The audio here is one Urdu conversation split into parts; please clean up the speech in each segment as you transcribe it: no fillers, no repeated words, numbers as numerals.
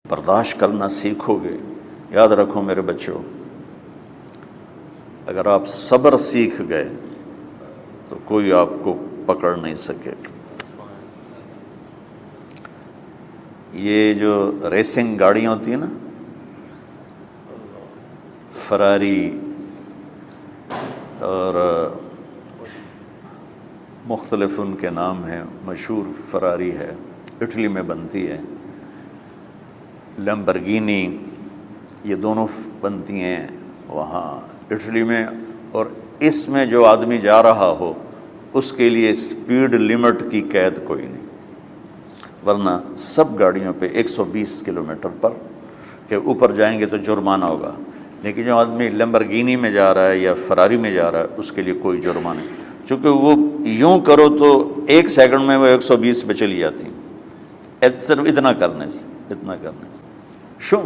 برداشت کرنا سیکھو گے، یاد رکھو میرے بچوں، اگر آپ صبر سیکھ گئے تو کوئی آپ کو پکڑ نہیں سکے گا۔ یہ جو ریسنگ گاڑیاں ہوتی ہیں نا، فراری اور مختلف ان کے نام ہیں، مشہور فراری ہے، اٹلی میں بنتی ہے، لیمبرگینی، یہ دونوں بنتی ہیں وہاں اٹلی میں، اور اس میں جو آدمی جا رہا ہو اس کے لیے سپیڈ لمٹ کی قید کوئی نہیں، ورنہ سب گاڑیوں پہ 120 کلومیٹر پر کہ اوپر جائیں گے تو جرمانہ ہوگا، لیکن جو آدمی لیمبرگینی میں جا رہا ہے یا فراری میں جا رہا ہے اس کے لیے کوئی جرمانہ نہیں، چونکہ وہ یوں کرو تو 1 سیکنڈ میں وہ 120 پہ چلی جاتی ہیں، صرف اتنا کرنے سے شو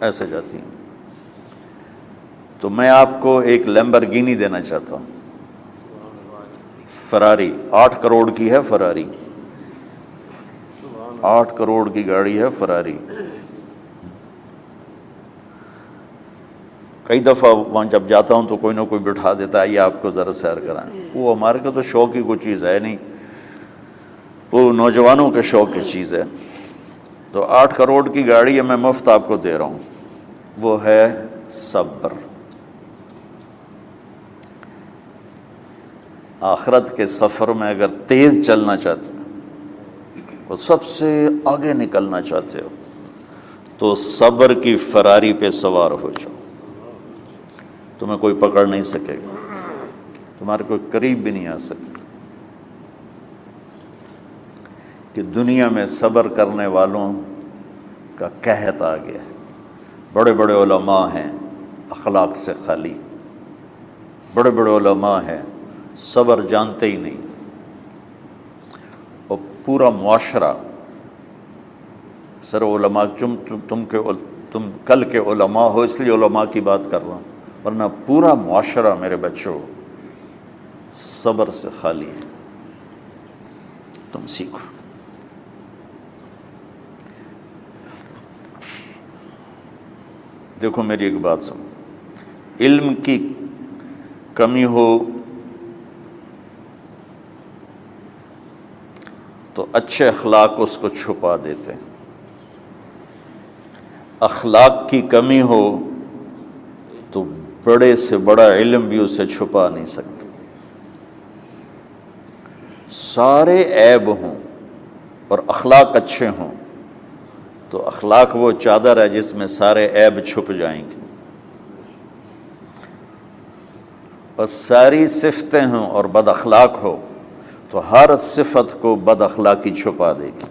ایسے جاتی ہیں۔ تو میں آپ کو ایک لیمبرگینی دینا چاہتا ہوں، فراری 8 کروڑ کی ہے، فراری 8 کروڑ کی گاڑی ہے فراری۔ کئی دفعہ وہاں جب جاتا ہوں تو کوئی نہ کوئی بٹھا دیتا ہے، یہ آپ کو ذرا سیر کرائیں، وہ ہمارے کو تو شوق کی کوئی چیز ہے نہیں، وہ نوجوانوں کے شوق کی چیز ہے۔ تو 8 کروڑ کی گاڑی ہے، میں مفت آپ کو دے رہا ہوں، وہ ہے صبر۔ آخرت کے سفر میں اگر تیز چلنا چاہتے اور سب سے آگے نکلنا چاہتے ہو تو صبر کی فراری پہ سوار ہو جاؤ، تمہیں کوئی پکڑ نہیں سکے گا، تمہارے کوئی قریب بھی نہیں آ سکے گا، کہ دنیا میں صبر کرنے والوں کا قحط آ گیا ہے۔ بڑے بڑے علماء ہیں اخلاق سے خالی، بڑے بڑے علماء ہیں صبر جانتے ہی نہیں، اور پورا معاشرہ سر علماء، تم کل کے علماء ہو اس لیے علماء کی بات کر رہا ہوں، ورنہ پورا معاشرہ میرے بچوں صبر سے خالی ہے۔ تم سیکھو۔ دیکھو میری ایک بات سنو، علم کی کمی ہو تو اچھے اخلاق اس کو چھپا دیتے ہیں، اخلاق کی کمی ہو تو بڑے سے بڑا علم بھی اسے چھپا نہیں سکتا۔ سارے عیب ہوں اور اخلاق اچھے ہوں تو اخلاق وہ چادر ہے جس میں سارے عیب چھپ جائیں گے، اور ساری صفتیں ہوں اور بد اخلاق ہو تو ہر صفت کو بد اخلاقی چھپا دے گی۔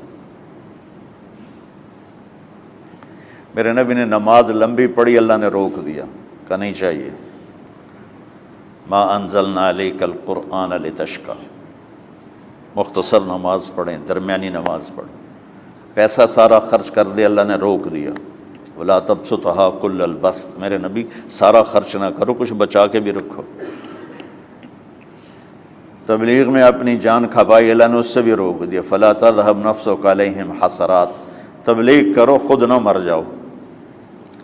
میرے نبی نے نماز لمبی پڑھی، اللہ نے روک دیا، کہا نہیں چاہیے، ما انزلنا علیک القرآن لتشقی، مختصر نماز پڑھیں، درمیانی نماز پڑھیں۔ پیسہ سارا خرچ کر دے، اللہ نے روک دیا، ولا تبسطھا کل البسط، میرے نبی سارا خرچ نہ کرو، کچھ بچا کے بھی رکھو۔ تبلیغ میں اپنی جان کھپائی، اللہ نے اس سے بھی روک دیا، فلا تذهب نفسک علیہم حسرات، تبلیغ کرو خود نہ مر جاؤ۔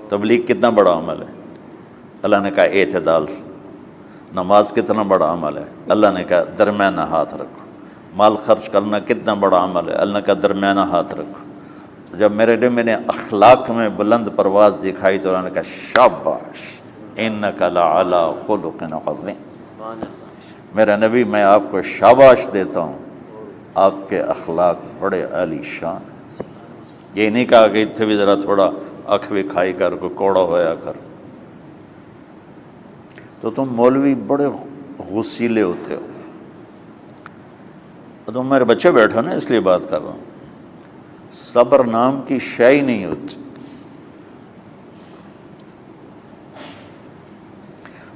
تبلیغ کتنا بڑا عمل ہے، اللہ نے کہا اعتدال سے۔ نماز کتنا بڑا عمل ہے، اللہ نے کہا درمیانہ ہاتھ رکھو۔ مال خرچ کرنا کتنا بڑا عمل ہے، اللہ نے کہا درمیانہ ہاتھ رکھو۔ جب میرے نے میں نے اخلاق میں بلند پرواز دکھائی تو اللہ نے کہا شاباش انک لعلی خلق عظیم، میرا نبی میں آپ کو شاباش دیتا ہوں، آپ کے اخلاق بڑے عالی شان ہیں۔ یہ نہیں کہا کہ اتنے بھی ذرا تھوڑا اکھ بھی کھائی کر، کوئی کوڑا ہویا کر۔ تو تم مولوی بڑے غسیلے ہوتے ہو، تم میرے بچے بیٹھو نا اس لیے بات کر رہا ہوں۔ صبر نام کی شے ہی نہیں ہوتی۔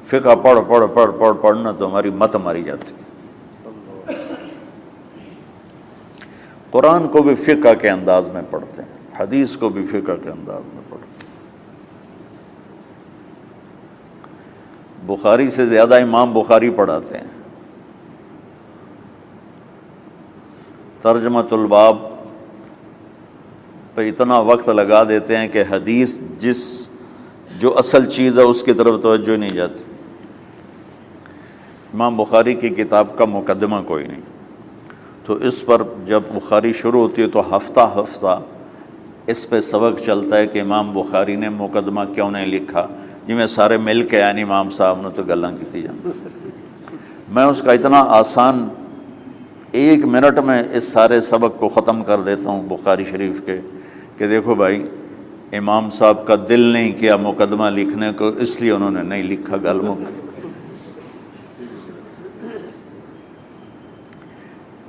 فقہ پڑھنا تو ہماری مت ماری جاتی۔ قرآن کو بھی فقہ کے انداز میں پڑھتے ہیں، حدیث کو بھی فقہ کے انداز میں پڑھتے ہیں۔ بخاری سے زیادہ امام بخاری پڑھاتے ہیں۔ ترجمۃ الباب پہ اتنا وقت لگا دیتے ہیں کہ حدیث جو اصل چیز ہے اس کی طرف توجہ نہیں جاتی۔ امام بخاری کی کتاب کا مقدمہ کوئی نہیں، تو اس پر جب بخاری شروع ہوتی ہے تو ہفتہ ہفتہ اس پہ سبق چلتا ہے کہ امام بخاری نے مقدمہ کیوں نہیں لکھا، جی میں سارے مل کے یعنی امام صاحب نے تو گلاں کی جان۔ میں اس کا اتنا آسان 1 منٹ میں اس سارے سبق کو ختم کر دیتا ہوں بخاری شریف کے، کہ دیکھو بھائی امام صاحب کا دل نہیں کیا مقدمہ لکھنے کو، اس لیے انہوں نے نہیں لکھا، گل مک۔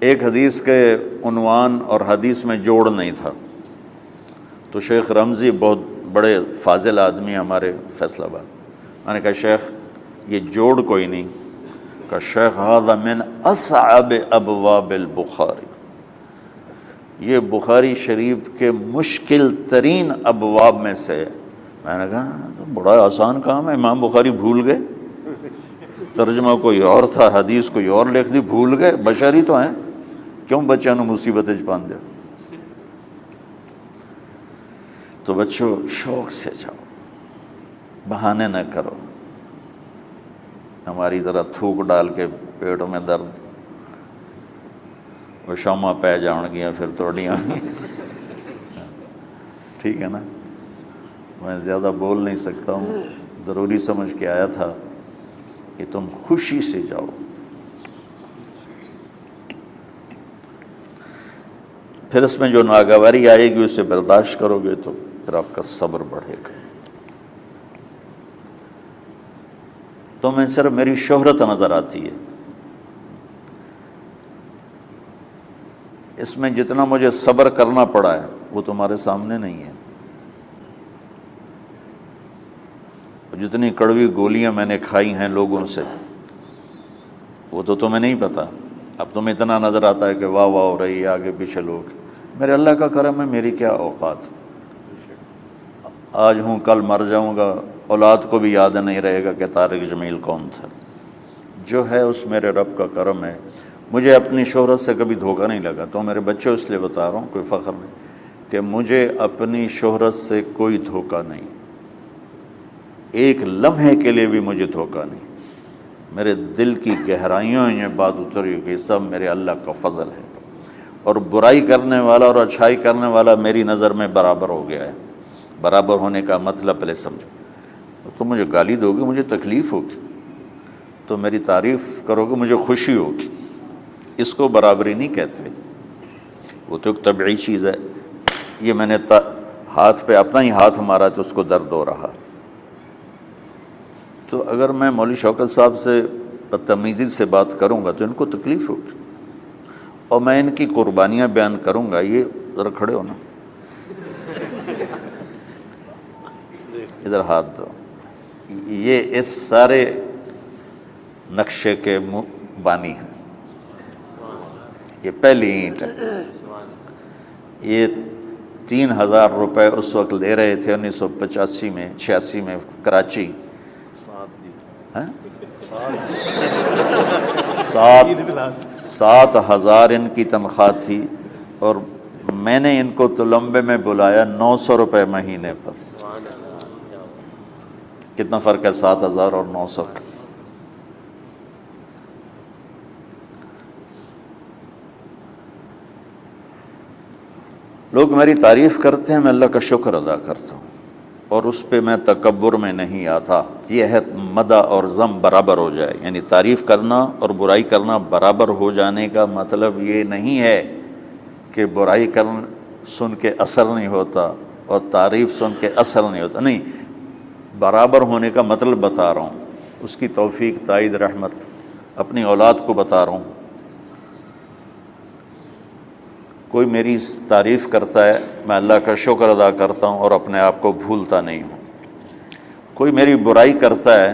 ایک حدیث کے عنوان اور حدیث میں جوڑ نہیں تھا، تو شیخ رمزی بہت بڑے فاضل آدمی ہمارے فیصل آباد، میں نے کہا شیخ یہ جوڑ کوئی نہیں، کہا شیخ ھذا من اصعب ابواب البخاری، یہ بخاری شریف کے مشکل ترین ابواب میں سے۔ میں نے کہا تو بڑا آسان کام ہے، امام بخاری بھول گئے، ترجمہ کوئی اور تھا، حدیث کوئی اور لکھ دی، بھول گئے، بشر ہی تو ہیں، کیوں بچوں نے مصیبت پان دیا۔ تو بچوں شوق سے جاؤ، بہانے نہ کرو، ہماری ذرا تھوک ڈال کے پیٹوں میں درد، وہ شامہ پہ جان گیا پھر توڑیاں، ٹھیک ہے نا۔ میں زیادہ بول نہیں سکتا ہوں، ضروری سمجھ کے آیا تھا کہ تم خوشی سے جاؤ۔ پھر اس میں جو ناگواری آئے گی اسے برداشت کرو گے تو پھر آپ کا صبر بڑھے گا۔ تو میں صرف میری شہرت نظر آتی ہے، اس میں جتنا مجھے صبر کرنا پڑا ہے وہ تمہارے سامنے نہیں ہے، جتنی کڑوی گولیاں میں نے کھائی ہیں لوگوں سے وہ تو تمہیں نہیں پتا۔ اب تمہیں اتنا نظر آتا ہے کہ واہ واہ ہو رہی ہے آگے پیچھے لوگ، میرے اللہ کا کرم ہے، میری کیا اوقات، آج ہوں کل مر جاؤں گا، اولاد کو بھی یاد نہیں رہے گا کہ طارق جمیل کون تھا۔ جو ہے اس میرے رب کا کرم ہے، مجھے اپنی شہرت سے کبھی دھوکہ نہیں لگا۔ تو میرے بچوں اس لیے بتا رہا ہوں، کوئی فخر نہیں، کہ مجھے اپنی شہرت سے کوئی دھوکہ نہیں، ایک لمحے کے لیے بھی مجھے دھوکہ نہیں۔ میرے دل کی گہرائیوں یہ بات اتری کہ سب میرے اللہ کا فضل ہے، اور برائی کرنے والا اور اچھائی کرنے والا میری نظر میں برابر ہو گیا ہے۔ برابر ہونے کا مطلب پہلے سمجھو، تو مجھے گالی دو گے مجھے تکلیف ہوگی، تو میری تعریف کرو گے مجھے خوشی ہوگی، اس کو برابری نہیں کہتے، وہ تو ایک طبعی چیز ہے۔ یہ میں نے ہاتھ پہ اپنا ہی ہاتھ مارا تو اس کو درد ہو رہا۔ تو اگر میں مولوی شوکت صاحب سے بدتمیزی سے بات کروں گا تو ان کو تکلیف ہوگی، اور میں ان کی قربانیاں بیان کروں گا۔ یہ ذرا کھڑے ہونا، ادھر ہاتھ دو، یہ اس سارے نقشے کے بانی ہیں، یہ پہلی اینٹ ہے۔ یہ 3000 روپے اس وقت لے رہے تھے 1985 میں 86 میں کراچی، 7,000 ان کی تنخواہ تھی، اور میں نے ان کو تلمبے میں بلایا 900 روپے مہینے پر۔ کتنا فرق ہے 7,000 اور 900 کا؟ لوگ میری تعریف کرتے ہیں، میں اللہ کا شکر ادا کرتا ہوں، اور اس پہ میں تکبر میں نہیں آتا۔ یہ ہے مدح اور ذم برابر ہو جائے، یعنی تعریف کرنا اور برائی کرنا برابر ہو جانے کا مطلب یہ نہیں ہے کہ برائی سن کے اثر نہیں ہوتا اور تعریف سن کے اثر نہیں ہوتا، نہیں، برابر ہونے کا مطلب بتا رہا ہوں، اس کی توفیق تائید رحمت اپنی اولاد کو بتا رہا ہوں۔ کوئی میری تعریف کرتا ہے میں اللہ کا شکر ادا کرتا ہوں اور اپنے آپ کو بھولتا نہیں ہوں، کوئی میری برائی کرتا ہے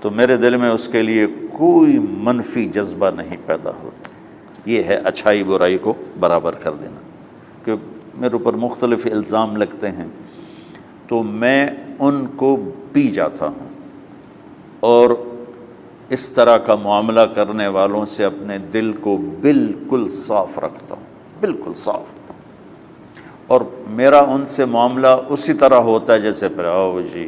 تو میرے دل میں اس کے لیے کوئی منفی جذبہ نہیں پیدا ہوتا۔ یہ ہے اچھائی برائی کو برابر کر دینا۔ کہ میرے اوپر مختلف الزام لگتے ہیں تو میں ان کو پی جاتا ہوں، اور اس طرح کا معاملہ کرنے والوں سے اپنے دل کو بالکل صاف رکھتا ہوں، بالکل صاف، اور میرا ان سے معاملہ اسی طرح ہوتا ہے جیسے پھر آؤ جی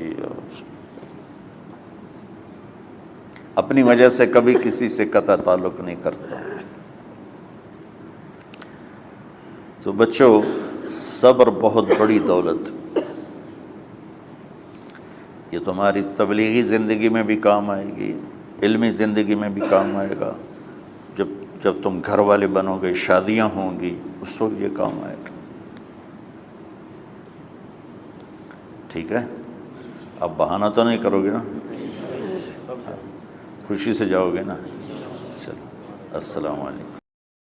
اپنی وجہ سے کبھی کسی سے قطع تعلق نہیں کرتا۔ تو بچوں، صبر بہت بڑی دولت، یہ تمہاری تبلیغی زندگی میں بھی کام آئے گی، علمی زندگی میں بھی کام آئے گا، جب تم گھر والے بنو گے، شادیاں ہوں گی، اس وقت یہ کام آئے گا۔ ٹھیک ہے، اب بہانہ تو نہیں کرو گے نا، خوشی سے جاؤ گے نا؟ چلو، السلام علیکم۔